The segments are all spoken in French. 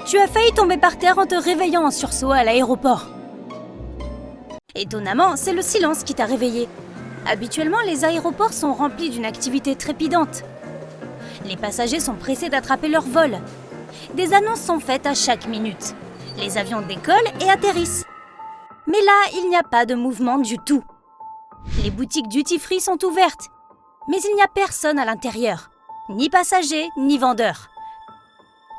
Tu as failli tomber par terre en te réveillant en sursaut à l'aéroport. Étonnamment, c'est le silence qui t'a réveillé. Habituellement, les aéroports sont remplis d'une activité trépidante. Les passagers sont pressés d'attraper leur vol. Des annonces sont faites à chaque minute. Les avions décollent et atterrissent. Mais là, il n'y a pas de mouvement du tout. Les boutiques duty-free sont ouvertes. Mais il n'y a personne à l'intérieur. Ni passagers, ni vendeurs.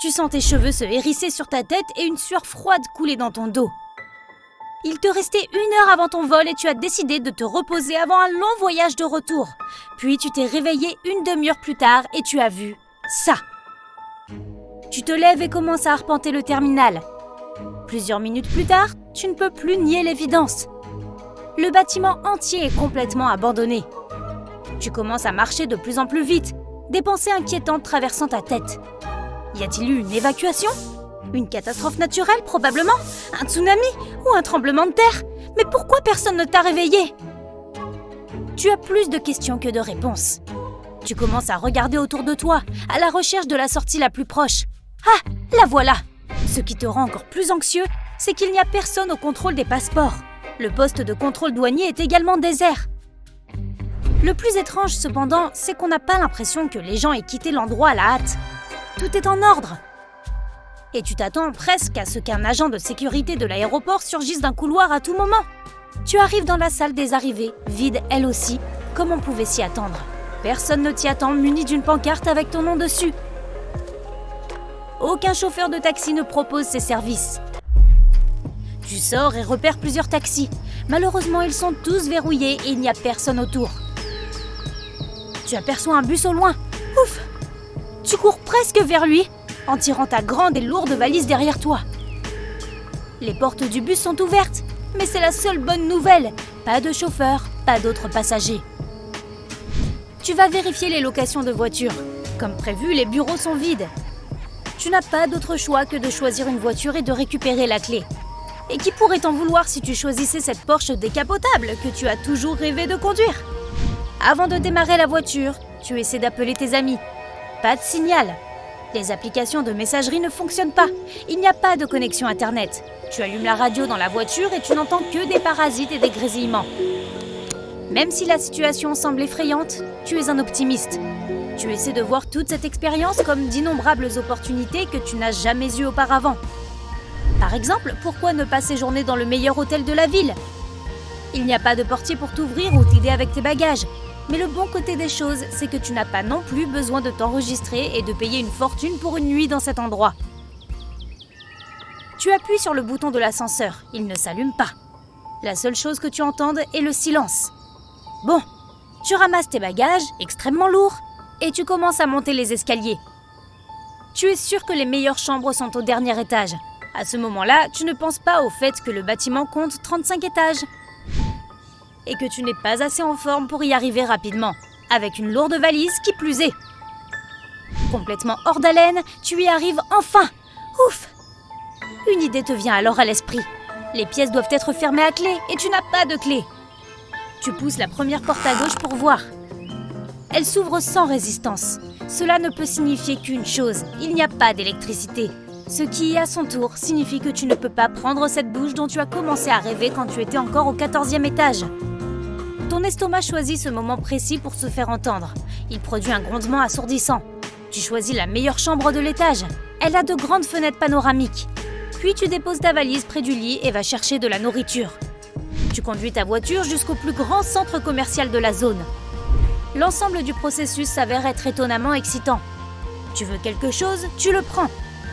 Tu sens tes cheveux se hérisser sur ta tête et une sueur froide couler dans ton dos. Il te restait 1 heure avant ton vol et tu as décidé de te reposer avant un long voyage de retour. Puis tu t'es réveillé 1 demi-heure plus tard et tu as vu ça. Tu te lèves et commences à arpenter le terminal. Plusieurs minutes plus tard, tu ne peux plus nier l'évidence. Le bâtiment entier est complètement abandonné. Tu commences à marcher de plus en plus vite, des pensées inquiétantes traversant ta tête. Y a-t-il eu une évacuation ? Une catastrophe naturelle, probablement ? Un tsunami ? Ou un tremblement de terre ? Mais pourquoi personne ne t'a réveillé ? Tu as plus de questions que de réponses. Tu commences à regarder autour de toi, à la recherche de la sortie la plus proche. Ah, la voilà ! Ce qui te rend encore plus anxieux, c'est qu'il n'y a personne au contrôle des passeports. Le poste de contrôle douanier est également désert. Le plus étrange, cependant, c'est qu'on n'a pas l'impression que les gens aient quitté l'endroit à la hâte. Tout est en ordre. Et tu t'attends presque à ce qu'un agent de sécurité de l'aéroport surgisse d'un couloir à tout moment. Tu arrives dans la salle des arrivées, vide elle aussi, comme on pouvait s'y attendre. Personne ne t'y attend muni d'une pancarte avec ton nom dessus. Aucun chauffeur de taxi ne propose ses services. Tu sors et repères plusieurs taxis. Malheureusement, ils sont tous verrouillés et il n'y a personne autour. Tu aperçois un bus au loin. Ouf! Tu cours presque vers lui, en tirant ta grande et lourde valise derrière toi. Les portes du bus sont ouvertes, mais c'est la seule bonne nouvelle. Pas de chauffeur, pas d'autres passagers. Tu vas vérifier les locations de voitures. Comme prévu, les bureaux sont vides. Tu n'as pas d'autre choix que de choisir une voiture et de récupérer la clé. Et qui pourrait t'en vouloir si tu choisissais cette Porsche décapotable que tu as toujours rêvé de conduire ? Avant de démarrer la voiture, tu essaies d'appeler tes amis. Pas de signal. Les applications de messagerie ne fonctionnent pas. Il n'y a pas de connexion Internet. Tu allumes la radio dans la voiture et tu n'entends que des parasites et des grésillements. Même si la situation semble effrayante, tu es un optimiste. Tu essaies de voir toute cette expérience comme d'innombrables opportunités que tu n'as jamais eues auparavant. Par exemple, pourquoi ne pas séjourner dans le meilleur hôtel de la ville ? Il n'y a pas de portier pour t'ouvrir ou t'aider avec tes bagages. Mais le bon côté des choses, c'est que tu n'as pas non plus besoin de t'enregistrer et de payer une fortune pour une nuit dans cet endroit. Tu appuies sur le bouton de l'ascenseur, il ne s'allume pas. La seule chose que tu entendes est le silence. Bon, tu ramasses tes bagages, extrêmement lourds, et tu commences à monter les escaliers. Tu es sûr que les meilleures chambres sont au dernier étage. À ce moment-là, tu ne penses pas au fait que le bâtiment compte 35 étages. Et que tu n'es pas assez en forme pour y arriver rapidement, avec une lourde valise qui plus est. Complètement hors d'haleine, tu y arrives enfin. Ouf! Une idée te vient alors à l'esprit. Les pièces doivent être fermées à clé et tu n'as pas de clé. Tu pousses la première porte à gauche pour voir. Elle s'ouvre sans résistance. Cela ne peut signifier qu'une chose, il n'y a pas d'électricité. Ce qui, à son tour, signifie que tu ne peux pas prendre cette douche dont tu as commencé à rêver quand tu étais encore au 14e étage. Ton estomac choisit ce moment précis pour se faire entendre. Il produit un grondement assourdissant. Tu choisis la meilleure chambre de l'étage. Elle a de grandes fenêtres panoramiques. Puis tu déposes ta valise près du lit et vas chercher de la nourriture. Tu conduis ta voiture jusqu'au plus grand centre commercial de la zone. L'ensemble du processus s'avère être étonnamment excitant. Tu veux quelque chose, tu le prends.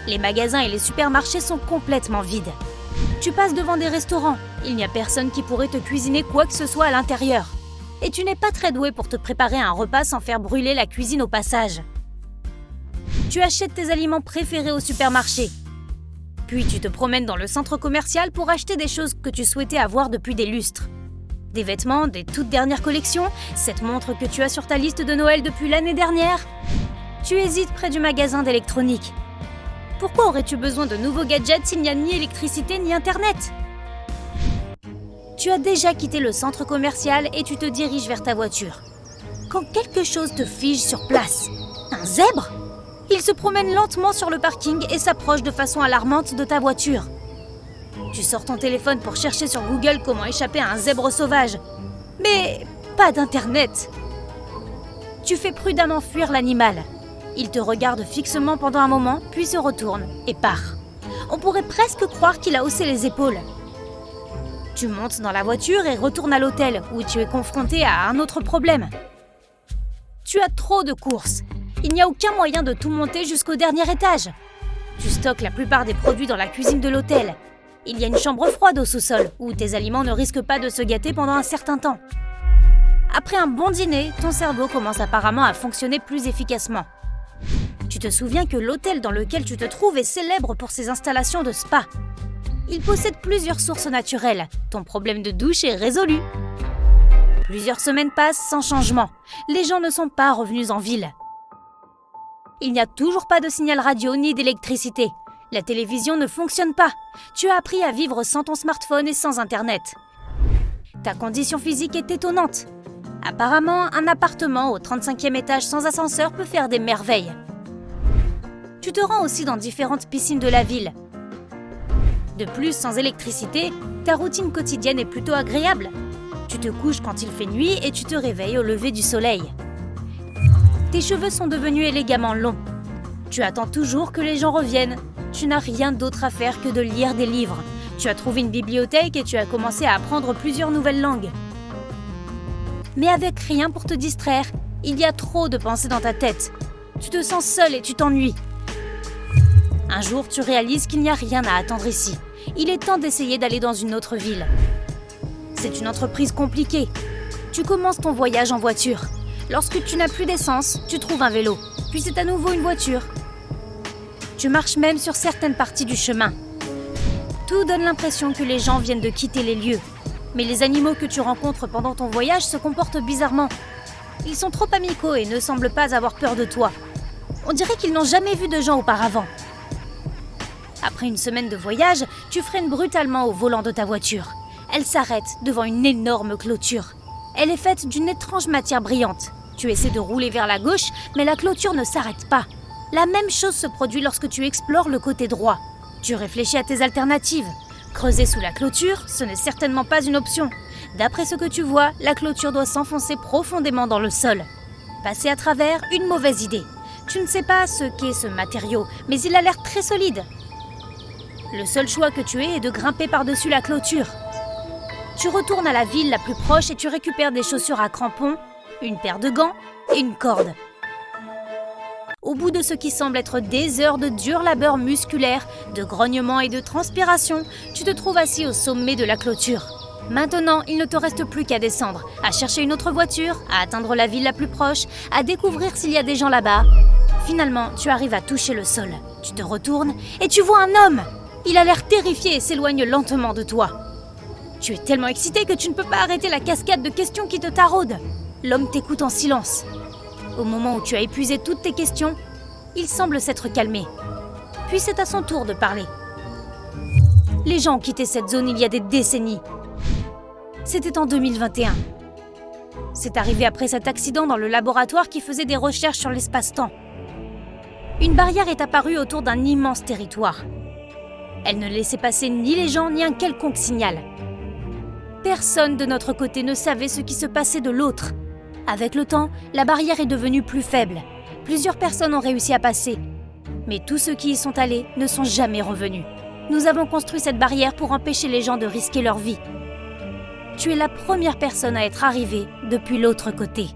Les magasins et les supermarchés sont complètement vides. Tu passes devant des restaurants. Il n'y a personne qui pourrait te cuisiner quoi que ce soit à l'intérieur. Et tu n'es pas très doué pour te préparer un repas sans faire brûler la cuisine au passage. Tu achètes tes aliments préférés au supermarché. Puis tu te promènes dans le centre commercial pour acheter des choses que tu souhaitais avoir depuis des lustres. Des vêtements, des toutes dernières collections, cette montre que tu as sur ta liste de Noël depuis l'année dernière. Tu hésites près du magasin d'électronique. Pourquoi aurais-tu besoin de nouveaux gadgets s'il n'y a ni électricité ni Internet ? Tu as déjà quitté le centre commercial et tu te diriges vers ta voiture. Quand quelque chose te fige sur place. Un zèbre ? Il se promène lentement sur le parking et s'approche de façon alarmante de ta voiture. Tu sors ton téléphone pour chercher sur Google comment échapper à un zèbre sauvage. Mais pas d'internet. Tu fais prudemment fuir l'animal. Il te regarde fixement pendant un moment, puis se retourne et part. On pourrait presque croire qu'il a haussé les épaules. Tu montes dans la voiture et retournes à l'hôtel, où tu es confronté à un autre problème. Tu as trop de courses. Il n'y a aucun moyen de tout monter jusqu'au dernier étage. Tu stockes la plupart des produits dans la cuisine de l'hôtel. Il y a une chambre froide au sous-sol, où tes aliments ne risquent pas de se gâter pendant un certain temps. Après un bon dîner, ton cerveau commence apparemment à fonctionner plus efficacement. Tu te souviens que l'hôtel dans lequel tu te trouves est célèbre pour ses installations de spa. Il possède plusieurs sources naturelles. Ton problème de douche est résolu. Plusieurs semaines passent sans changement. Les gens ne sont pas revenus en ville. Il n'y a toujours pas de signal radio ni d'électricité. La télévision ne fonctionne pas. Tu as appris à vivre sans ton smartphone et sans Internet. Ta condition physique est étonnante. Apparemment, un appartement au 35e étage sans ascenseur peut faire des merveilles. Tu te rends aussi dans différentes piscines de la ville. De plus, sans électricité, ta routine quotidienne est plutôt agréable. Tu te couches quand il fait nuit et tu te réveilles au lever du soleil. Tes cheveux sont devenus élégamment longs. Tu attends toujours que les gens reviennent. Tu n'as rien d'autre à faire que de lire des livres. Tu as trouvé une bibliothèque et tu as commencé à apprendre plusieurs nouvelles langues. Mais avec rien pour te distraire, il y a trop de pensées dans ta tête. Tu te sens seul et tu t'ennuies. Un jour, tu réalises qu'il n'y a rien à attendre ici. Il est temps d'essayer d'aller dans une autre ville. C'est une entreprise compliquée. Tu commences ton voyage en voiture. Lorsque tu n'as plus d'essence, tu trouves un vélo. Puis c'est à nouveau une voiture. Tu marches même sur certaines parties du chemin. Tout donne l'impression que les gens viennent de quitter les lieux. Mais les animaux que tu rencontres pendant ton voyage se comportent bizarrement. Ils sont trop amicaux et ne semblent pas avoir peur de toi. On dirait qu'ils n'ont jamais vu de gens auparavant. Après une semaine de voyage, tu freines brutalement au volant de ta voiture. Elle s'arrête devant une énorme clôture. Elle est faite d'une étrange matière brillante. Tu essaies de rouler vers la gauche, mais la clôture ne s'arrête pas. La même chose se produit lorsque tu explores le côté droit. Tu réfléchis à tes alternatives. Creuser sous la clôture, ce n'est certainement pas une option. D'après ce que tu vois, la clôture doit s'enfoncer profondément dans le sol. Passer à travers, une mauvaise idée. Tu ne sais pas ce qu'est ce matériau, mais il a l'air très solide. Le seul choix que tu aies est de grimper par-dessus la clôture. Tu retournes à la ville la plus proche et tu récupères des chaussures à crampons, une paire de gants et une corde. Au bout de ce qui semble être des heures de dur labeur musculaire, de grognement et de transpiration, tu te trouves assis au sommet de la clôture. Maintenant, il ne te reste plus qu'à descendre, à chercher une autre voiture, à atteindre la ville la plus proche, à découvrir s'il y a des gens là-bas. Finalement, tu arrives à toucher le sol. Tu te retournes et tu vois un homme. Il a l'air terrifié et s'éloigne lentement de toi. Tu es tellement excité que tu ne peux pas arrêter la cascade de questions qui te taraudent. L'homme t'écoute en silence. Au moment où tu as épuisé toutes tes questions, il semble s'être calmé. Puis c'est à son tour de parler. Les gens ont quitté cette zone il y a des décennies. C'était en 2021. C'est arrivé après cet accident dans le laboratoire qui faisait des recherches sur l'espace-temps. Une barrière est apparue autour d'un immense territoire. Elle ne laissait passer ni les gens ni un quelconque signal. Personne de notre côté ne savait ce qui se passait de l'autre. Avec le temps, la barrière est devenue plus faible. Plusieurs personnes ont réussi à passer. Mais tous ceux qui y sont allés ne sont jamais revenus. Nous avons construit cette barrière pour empêcher les gens de risquer leur vie. Tu es la première personne à être arrivée depuis l'autre côté.